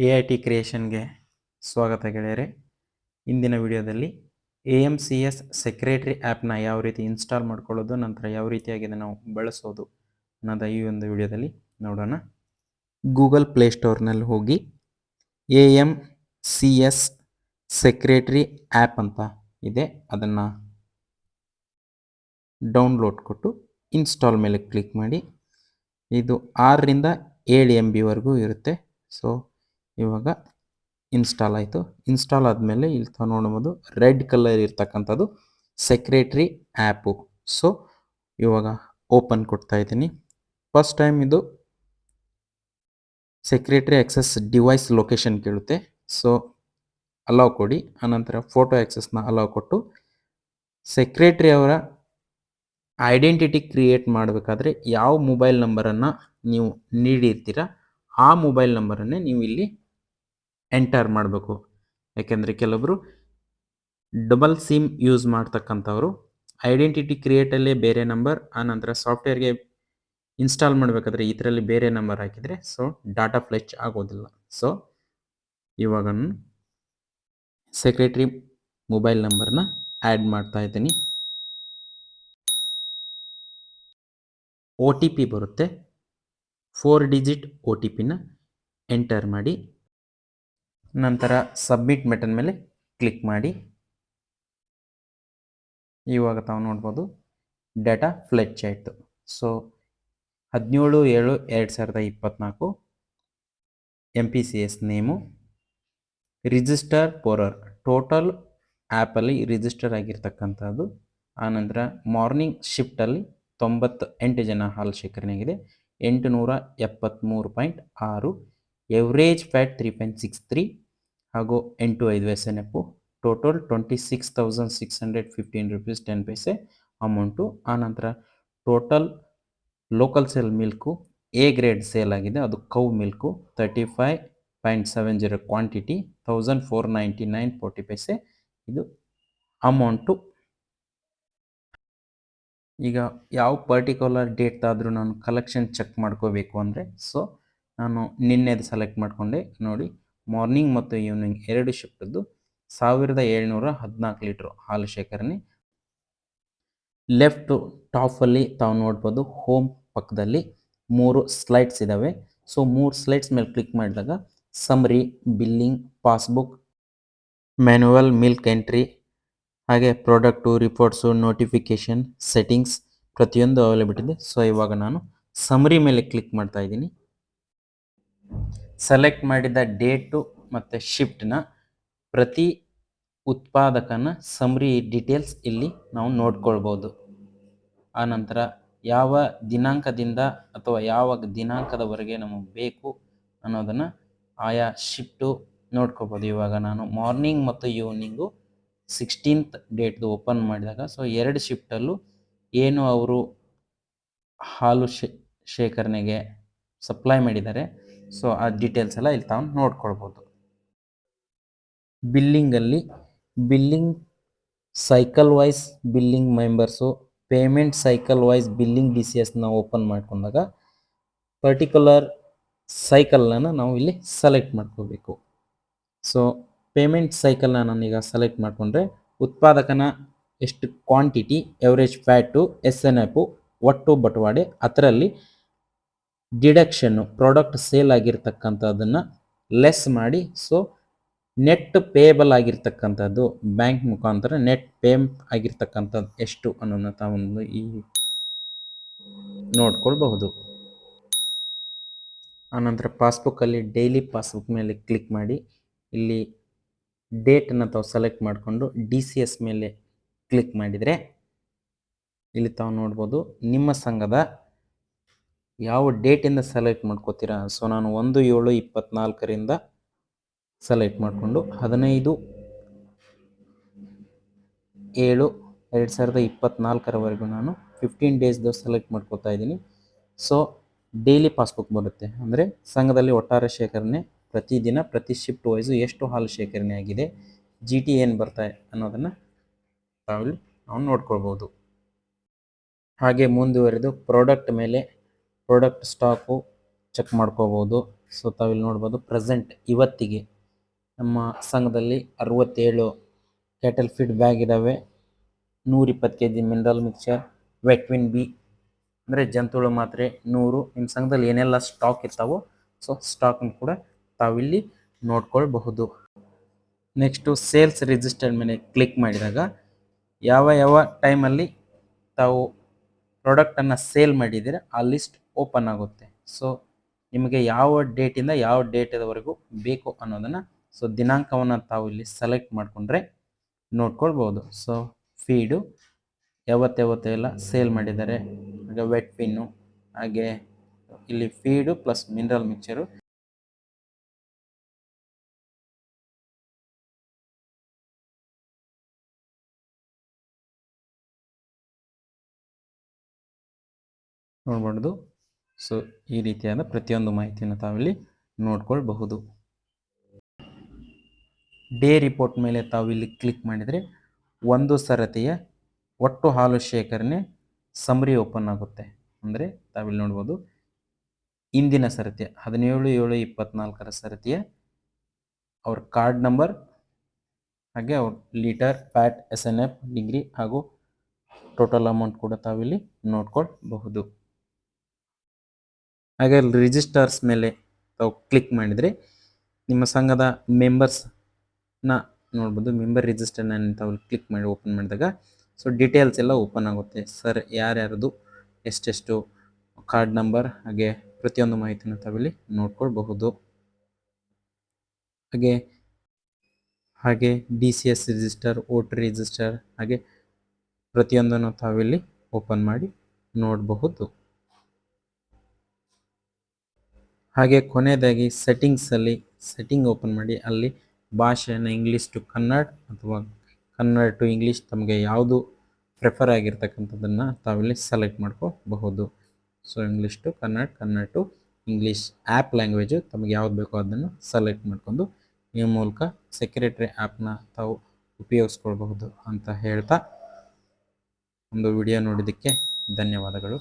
AIT ಕ್ರಿಯೇಷನ್ಗೆ ಸ್ವಾಗತ ಗೆಳೆಯರೆ. ಇಂದಿನ ವಿಡಿಯೋದಲ್ಲಿ AMCS ಸೆಕ್ರೆಟರಿ ಆ್ಯಪ್ನ ಯಾವ ರೀತಿ ಇನ್ಸ್ಟಾಲ್ ಮಾಡ್ಕೊಳ್ಳೋದು, ನಂತರ ಯಾವ ರೀತಿಯಾಗಿ ನಾವು ಬಳಸೋದು ಅನ್ನೋದು ಈ ಒಂದು ವಿಡಿಯೋದಲ್ಲಿ ನೋಡೋಣ. ಗೂಗಲ್ ಪ್ಲೇಸ್ಟೋರ್ನಲ್ಲಿ ಹೋಗಿ AMCS ಸೆಕ್ರೆಟರಿ ಆ್ಯಪ್ ಅಂತ ಇದೆ, ಅದನ್ನು ಡೌನ್ಲೋಡ್ ಕೊಟ್ಟು ಇನ್ಸ್ಟಾಲ್ ಮೇಲೆ ಕ್ಲಿಕ್ ಮಾಡಿ. ಇದು 6ರಿಂದ 7 MB ವರೆಗೂ ಇರುತ್ತೆ. ಸೊ ಇವಾಗ ಇನ್ಸ್ಟಾಲ್ ಆಯಿತು. ಇನ್ಸ್ಟಾಲ್ ಆದಮೇಲೆ ಇಲ್ಲಿ ತಾವು ನೋಡ್ಬೋದು ರೆಡ್ ಕಲರ್ ಇರ್ತಕ್ಕಂಥದ್ದು ಸೆಕ್ರೆಟರಿ ಆ್ಯಪು. ಸೊ ಇವಾಗ ಓಪನ್ ಕೊಡ್ತಾ ಇದ್ದೀನಿ. ಫಸ್ಟ್ ಟೈಮ್ ಇದು ಸೆಕ್ರೆಟರಿ ಆಕ್ಸೆಸ್ ಡಿವೈಸ್ ಲೊಕೇಶನ್ ಕೇಳುತ್ತೆ. ಸೊ ಅಲೌ ಕೊಡಿ. ಆನಂತರ ಫೋಟೋ ಆಕ್ಸೆಸ್ನ ಅಲೌ ಕೊಟ್ಟು ಸೆಕ್ರೆಟರಿ ಅವರ ಐಡೆಂಟಿಟಿ ಕ್ರಿಯೇಟ್ ಮಾಡಬೇಕಾದ್ರೆ ಯಾವ ಮೊಬೈಲ್ ನಂಬರನ್ನು ನೀವು ನೀಡಿರ್ತೀರ ಆ ಮೊಬೈಲ್ ನಂಬರನ್ನೇ ನೀವು ಇಲ್ಲಿ ಎಂಟರ್ ಮಾಡಬೇಕು. ಯಾಕೆಂದರೆ ಕೆಲವೊಬ್ಬರು ಡಬಲ್ ಸಿಮ್ ಯೂಸ್ ಮಾಡ್ತಕ್ಕಂಥವ್ರು ಐಡೆಂಟಿಟಿ ಕ್ರಿಯೇಟಲ್ಲೇ ಬೇರೆ ನಂಬರ್, ಆನಂತರ ಸಾಫ್ಟ್ವೇರ್ಗೆ ಇನ್ಸ್ಟಾಲ್ ಮಾಡಬೇಕಾದ್ರೆ ಇದರಲ್ಲಿ ಬೇರೆ ನಂಬರ್ ಹಾಕಿದರೆ ಸೊ ಡಾಟಾ ಫ್ಲೆಚ್ ಆಗೋದಿಲ್ಲ. ಸೊ ಇವಾಗ ಸೆಕ್ರೆಟರಿ ಮೊಬೈಲ್ ನಂಬರ್ನ ಆ್ಯಡ್ ಮಾಡ್ತಾ ಇದ್ದೀನಿ. OTP ಬರುತ್ತೆ, 4 ಡಿಜಿಟ್ OTPನ ಎಂಟರ್ ಮಾಡಿ. ನಂತರ ಸಬ್ಮಿಟ್ ಬಟನ್ ಮೇಲೆ ಕ್ಲಿಕ್ ಮಾಡಿ. ಇವಾಗ ತಾವು ನೋಡ್ಬೋದು ಡಾಟಾ ಫ್ಲೆಚ್ ಆಯಿತು. So 17/7/2024 MPCS name, register pourer total ಆ್ಯಪಲ್ಲಿ ರಿಜಿಸ್ಟರ್ ಆಗಿರ್ತಕ್ಕಂಥದ್ದು. ಆನಂತರ ಮಾರ್ನಿಂಗ್ ಶಿಫ್ಟಲ್ಲಿ 98 ಜನ ಹಾಲು ಶೇಖರಣೆ ಆಗಿದೆ, 873.6, ಎವ್ರೇಜ್ ಫ್ಯಾಟ್ 3.63 ಹಾಗೂ 8.5 SNF, total 26,615 rupees 10 paise amount. ಆನಂತರ total local sale milk A grade sale ಆಗಿದೆ, ಅದು ಕೌ ಮಿಲ್ಕು 35.70 ಕ್ವಾಂಟಿಟಿ 1499.40 paise ಇದು ಅಮೌಂಟು. ಈಗ ಯಾವ ಪರ್ಟಿಕ್ಯುಲರ್ ಡೇಟ್ದಾದರೂ ನಾನು ಕಲೆಕ್ಷನ್ ಚೆಕ್ ಮಾಡ್ಕೋಬೇಕು ಅಂದರೆ ಸೊ ನಾನು ನಿನ್ನೆದು ಸೆಲೆಕ್ಟ್ ಮಾಡಿಕೊಂಡೆ. ನೋಡಿ, ಮಾರ್ನಿಂಗ್ ಮತ್ತು ಈವ್ನಿಂಗ್ 2 ಶಿಫ್ಟದ್ದು 1714 ಲೀಟ್ರು ಹಾಲು ಶೇಖರಣೆ. ಲೆಫ್ಟ್ ಟಾಪಲ್ಲಿ ತಾವು ನೋಡ್ಬೋದು ಹೋಮ್ ಪಕ್ಕದಲ್ಲಿ 3 ಸ್ಲೈಡ್ಸ್ ಇದ್ದಾವೆ. ಸೊ 3 ಸ್ಲೈಡ್ಸ್ ಮೇಲೆ ಕ್ಲಿಕ್ ಮಾಡಿದಾಗ summary, billing, passbook, manual milk entry, ಹಾಗೆ ಪ್ರಾಡಕ್ಟು, ರಿಪೋರ್ಟ್ಸು, ನೋಟಿಫಿಕೇಷನ್, ಸೆಟ್ಟಿಂಗ್ಸ್ ಪ್ರತಿಯೊಂದು ಅವೈಲೇಬಲ್ ಇದೆ. ಸೊ ಇವಾಗ ನಾನು ಸಮ್ರಿ ಮೇಲೆ ಕ್ಲಿಕ್ ಮಾಡ್ತಾ ಇದ್ದೀನಿ. ಸೆಲೆಕ್ಟ್ ಮಾಡಿದ ಡೇಟು ಮತ್ತು ಶಿಫ್ಟ್ನ ಪ್ರತಿ ಉತ್ಪಾದಕನ ಸಮ್ರಿ ಡೀಟೇಲ್ಸ್ ಇಲ್ಲಿ ನಾವು ನೋಡ್ಕೊಳ್ಬೋದು. ಆನಂತರ ಯಾವ ದಿನಾಂಕದಿಂದ ಅಥವಾ ಯಾವ ದಿನಾಂಕದವರೆಗೆ ನಮಗೆ ಬೇಕು ಅನ್ನೋದನ್ನು ಆಯಾ ಶಿಫ್ಟು ನೋಡ್ಕೋಬೋದು. ಇವಾಗ ನಾನು ಮಾರ್ನಿಂಗ್ ಮತ್ತು ಈವ್ನಿಂಗು 16th ಡೇಟ್ದು ಓಪನ್ ಮಾಡಿದಾಗ ಸೊ 2 ಶಿಫ್ಟಲ್ಲೂ ಏನು ಅವರು ಹಾಲು ಶೇಖರಣೆಗೆ ಸಪ್ಲೈ ಮಾಡಿದ್ದಾರೆ ಸೊ ಆ ಡೀಟೇಲ್ಸ್ ಎಲ್ಲ ಇಲ್ಲಿ ತಾವು ನೋಡ್ಕೊಳ್ಬೋದು. ಬಿಲ್ಲಿಂಗಲ್ಲಿ billing cycle wise billing members, payment cycle wise billing DCSನ ಓಪನ್ ಮಾಡ್ಕೊಂಡಾಗ ಪರ್ಟಿಕ್ಯುಲರ್ ಸೈಕಲನ್ನು ನಾವು ಇಲ್ಲಿ ಸೆಲೆಕ್ಟ್ ಮಾಡ್ಕೋಬೇಕು. ಸೊ ಪೇಮೆಂಟ್ ಸೈಕಲ್ನ ನಾನೀಗ ಸೆಲೆಕ್ಟ್ ಮಾಡಿಕೊಂಡ್ರೆ ಉತ್ಪಾದಕನ ಎಷ್ಟು ಕ್ವಾಂಟಿಟಿ, ಎವರೇಜ್ ಫ್ಯಾಟು, SNF, ಒಟ್ಟು ಬಟವಾಡೆ, ಅದರಲ್ಲಿ ಡಿಡಕ್ಷನ್ನು ಪ್ರಾಡಕ್ಟ್ ಸೇಲ್ ಆಗಿರ್ತಕ್ಕಂಥದ್ದನ್ನು ಲೆಸ್ ಮಾಡಿ ಸೊ ನೆಟ್ ಪೇಬಲ್ ಆಗಿರ್ತಕ್ಕಂಥದ್ದು ಬ್ಯಾಂಕ್ ಮುಖಾಂತರ ನೆಟ್ ಆಗಿರ್ತಕ್ಕಂಥದ್ದು ಎಷ್ಟು ಅನ್ನೋದನ್ನ ತಾವೊಂದು ಈ ನೋಡ್ಕೊಳ್ಬಹುದು. ಆನಂತರ ಪಾಸ್ಬುಕ್ಕಲ್ಲಿ ಡೈಲಿ ಪಾಸ್ಬುಕ್ ಮೇಲೆ ಕ್ಲಿಕ್ ಮಾಡಿ ಇಲ್ಲಿ ಡೇಟನ್ನು ತಾವು ಸೆಲೆಕ್ಟ್ ಮಾಡಿಕೊಂಡು DCS ಮೇಲೆ ಕ್ಲಿಕ್ ಮಾಡಿದರೆ ಇಲ್ಲಿ ತಾವು ನೋಡ್ಬೋದು ನಿಮ್ಮ ಸಂಘದ ಯಾವ ಡೇಟಿಂದ ಸೆಲೆಕ್ಟ್ ಮಾಡ್ಕೋತೀರಾ. ಸೊ ನಾನು 1/7/24ರಿಂದ ಸೆಲೆಕ್ಟ್ ಮಾಡಿಕೊಂಡು 15/7/2024 ನಾನು 15 ಡೇಸ್ದು ಸೆಲೆಕ್ಟ್ ಮಾಡ್ಕೋತಾ ಇದ್ದೀನಿ. ಸೊ ಡೈಲಿ ಪಾಸ್ಬುಕ್ ಬರುತ್ತೆ, ಅಂದರೆ ಸಂಘದಲ್ಲಿ ಒಟ್ಟಾರೆ ಶೇಖರಣೆ ಪ್ರತಿದಿನ ಪ್ರತಿ ಶಿಫ್ಟ್ ವೈಸು ಎಷ್ಟು ಹಾಲು ಶೇಖರಣೆ ಆಗಿದೆ, GT ಏನು ಬರ್ತಾ ಅನ್ನೋದನ್ನು ತಾವಿಲ್ಲಿ ನಾವು ನೋಡ್ಕೊಳ್ಬೋದು. ಹಾಗೆ ಮುಂದುವರೆದು ಪ್ರಾಡಕ್ಟ್ ಮೇಲೆ ಪ್ರಾಡಕ್ಟ್ ಸ್ಟಾಕು ಚೆಕ್ ಮಾಡ್ಕೋಬೋದು. ಸೊ ತಾವಿಲ್ಲಿ ನೋಡ್ಬೋದು ಪ್ರೆಸೆಂಟ್ ಇವತ್ತಿಗೆ ನಮ್ಮ ಸಂಘದಲ್ಲಿ 67 ಕ್ಯಾಟಲ್ ಫೀಡ್ ಬ್ಯಾಗ್ ಇದ್ದಾವೆ, 120 kg ಮಿನರಲ್ ಮಿಕ್ಸ್ಚರ್, ವೆಟ್ವಿನ್ ಬಿ ಅಂದರೆ ಜಂತುಳು ಮಾತ್ರೆ 100. ನಿಮ್ಮ ಸಂಘದಲ್ಲಿ ಏನೆಲ್ಲ ಸ್ಟಾಕ್ ಇರ್ತಾವೋ ಸೊ ಸ್ಟಾಕನ್ನು ಕೂಡ ತಾವಿಲ್ಲಿ ನೋಡ್ಕೊಳ್ಬಹುದು. ನೆಕ್ಸ್ಟು ಸೇಲ್ಸ್ ರಿಜಿಸ್ಟರ್ ಮೇಲೆ ಕ್ಲಿಕ್ ಮಾಡಿದಾಗ ಯಾವ ಯಾವ ಟೈಮಲ್ಲಿ ತಾವು ಪ್ರಾಡಕ್ಟನ್ನು ಸೇಲ್ ಮಾಡಿದ್ದೀರ ಆ ಲಿಸ್ಟ್ ಓಪನ್ ಆಗುತ್ತೆ. ಸೊ ನಿಮಗೆ ಯಾವ ಡೇಟಿಂದ ಯಾವ ಡೇಟದವರೆಗೂ ಬೇಕು ಅನ್ನೋದನ್ನು ಸೊ ದಿನಾಂಕವನ್ನು ತಾವು ಇಲ್ಲಿ ಸೆಲೆಕ್ಟ್ ಮಾಡಿಕೊಂಡ್ರೆ ನೋಡ್ಕೊಳ್ಬೋದು. ಸೊ ಫೀಡು ಯಾವತ್ತೆಲ್ಲ ಸೇಲ್ ಮಾಡಿದ್ದಾರೆ, ಹಾಗೆ ವೆಟ್ ಪಿನ್ನು, ಹಾಗೆ ಇಲ್ಲಿ ಫೀಡು ಪ್ಲಸ್ ಮಿನರಲ್ ಮಿಕ್ಚರು ನೋಡ್ಬಾರ್ದು. ಸೊ ಈ ರೀತಿಯಾದ ಪ್ರತಿಯೊಂದು ಮಾಹಿತಿಯನ್ನು ತಾವಿಲ್ಲಿ ನೋಡ್ಕೊಳ್ಬಹುದು. ಡೇ ರಿಪೋರ್ಟ್ ಮೇಲೆ ತಾವಿಲ್ಲಿ ಕ್ಲಿಕ್ ಮಾಡಿದರೆ ಒಂದು ಸರತಿಯ ಒಟ್ಟು ಹಾಲು ಶೇಖರಣೆ ಸಮರಿ ಓಪನ್ ಆಗುತ್ತೆ. ಅಂದರೆ ತಾವಿಲ್ಲಿ ನೋಡ್ಬೋದು ಇಂದಿನ ಸರತಿ 17/7/24 ಸರತಿಯ ಅವ್ರ ಕಾರ್ಡ್ ನಂಬರ್, ಹಾಗೆ ಅವ್ರ ಲೀಟರ್, ಫ್ಯಾಟ್, SNF, ಡಿಗ್ರಿ ಹಾಗೂ ಟೋಟಲ್ ಅಮೌಂಟ್ ಕೂಡ ತಾವಿಲ್ಲಿ ನೋಡ್ಕೊಳ್ಬಹುದು. ಹಾಗೆ ರಿಜಿಸ್ಟರ್ಸ್ ಮೇಲೆ ತಾವು ಕ್ಲಿಕ್ ಮಾಡಿದರೆ ನಿಮ್ಮ ಸಂಘದ ಮೆಂಬರ್ಸ್ನ ನೋಡ್ಬೋದು. ಮೆಂಬರ್ ರಿಜಿಸ್ಟರ್ನ ತಾವು ಕ್ಲಿಕ್ ಮಾಡಿ ಓಪನ್ ಮಾಡಿದಾಗ ಸೊ ಡೀಟೇಲ್ಸ್ ಎಲ್ಲ ಓಪನ್ ಆಗುತ್ತೆ. ಸರ್ ಯಾರ್ಯಾರದು ಎಷ್ಟೆಷ್ಟು ಕಾರ್ಡ್ ನಂಬರ್ ಹಾಗೆ ಪ್ರತಿಯೊಂದು ಮಾಹಿತಿನ ತಾವಿಲ್ಲಿ ನೋಡ್ಕೊಳ್ಬಹುದು. ಹಾಗೆ DCS ರಿಜಿಸ್ಟರ್, ವೋಟರ್ ರಿಜಿಸ್ಟರ್ ಹಾಗೆ ಪ್ರತಿಯೊಂದನ್ನು ತಾವಿಲ್ಲಿ ಓಪನ್ ಮಾಡಿ ನೋಡಬಹುದು. ಹಾಗೆ ಕೊನೆಯದಾಗಿ ಸೆಟ್ಟಿಂಗ್ಸಲ್ಲಿ ಸೆಟ್ಟಿಂಗ್ ಓಪನ್ ಮಾಡಿ ಅಲ್ಲಿ ಭಾಷೆಯನ್ನು ಇಂಗ್ಲೀಷ್ ಟು ಕನ್ನಡ ಅಥವಾ ಕನ್ನಡ ಟು ಇಂಗ್ಲೀಷ್ ತಮಗೆ ಯಾವುದು ಪ್ರಿಫರ್ ಆಗಿರ್ತಕ್ಕಂಥದ್ದನ್ನು ತಾವಿಲ್ಲಿ ಸೆಲೆಕ್ಟ್ ಮಾಡ್ಕೋಬಹುದು. So English to Kannada, Kannada to English app language ತಮಗೆ ಯಾವ್ದು ಬೇಕೋ ಅದನ್ನು ಸೆಲೆಕ್ಟ್ ಮಾಡಿಕೊಂಡು ಈ ಮೂಲಕ ಸೆಕ್ರೆಟರಿ ಆ್ಯಪ್ನ ತಾವು ಉಪಯೋಗಿಸ್ಕೊಳ್ಬಹುದು ಅಂತ ಹೇಳ್ತಾ ಒಂದು ವಿಡಿಯೋ ನೋಡಿದ್ದಕ್ಕೆ ಧನ್ಯವಾದಗಳು.